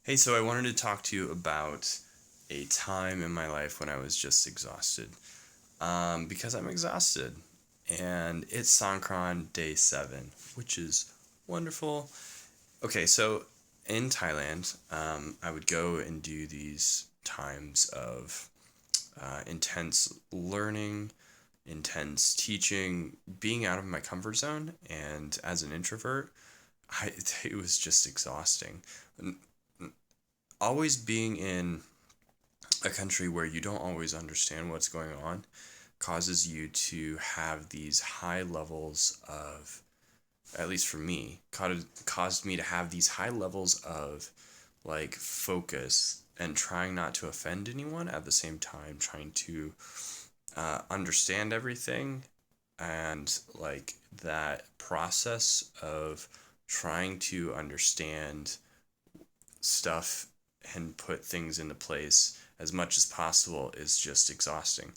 Hey, so I wanted to talk to you about a time in my life when I was just exhausted. Because I'm exhausted. And it's Songkran day 7, which is wonderful. Okay, so in Thailand, I would go and do these times of intense learning, intense teaching, being out of my comfort zone. And as an introvert, it was just exhausting. Always being in a country where you don't always understand what's going on causes you to have these high levels of, at least for me, caused me to have these high levels of like focus and trying not to offend anyone at the same time, trying to understand everything, and like that process of trying to understand stuff and put things into place as much as possible is just exhausting.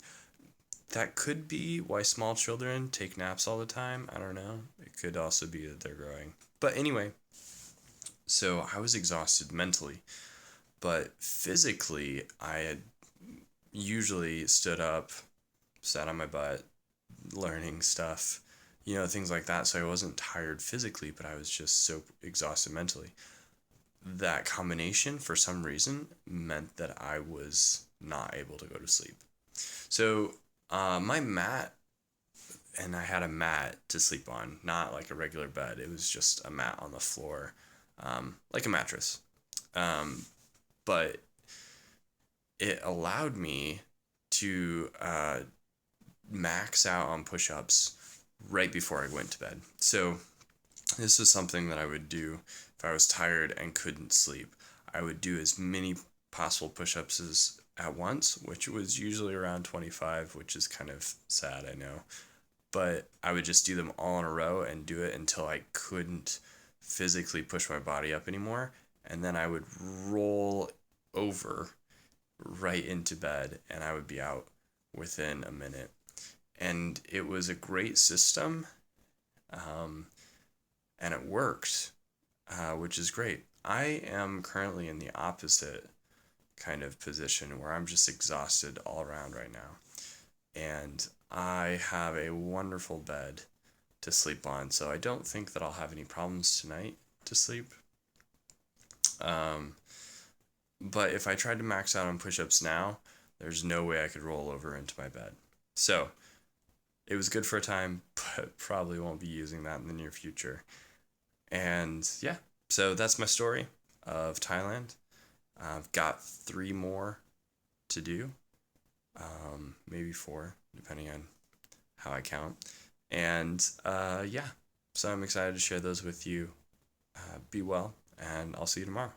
That could be why small children take naps all the time. I don't know. It could also be that they're growing. But anyway, so I was exhausted mentally, but physically, I had usually stood up, sat on my butt, learning stuff, things like that. So I wasn't tired physically, but I was just so exhausted mentally. That combination, for some reason, meant that I was not able to go to sleep. So, my mat, and I had a mat to sleep on, not like a regular bed. It was just a mat on the floor, like a mattress. Um, but it allowed me to max out on push ups right before I went to bed. So, this is something that I would do if I was tired and couldn't sleep. I would do as many possible push ups as at once, which was usually around 25, which is kind of sad, I know. But I would just do them all in a row and do it until I couldn't physically push my body up anymore. And then I would roll over right into bed and I would be out within a minute. And it was a great system. Um, and it worked, which is great. I am currently in the opposite kind of position where I'm just exhausted all around right now. And I have a wonderful bed to sleep on, so I don't think that I'll have any problems tonight to sleep. Um, but if I tried to max out on push ups now, there's no way I could roll over into my bed. So it was good for a time, but probably won't be using that in the near future. And yeah, so that's my story of Thailand. I've got 3 more to do, maybe 4, depending on how I count. And yeah, so I'm excited to share those with you. Be well, and I'll see you tomorrow.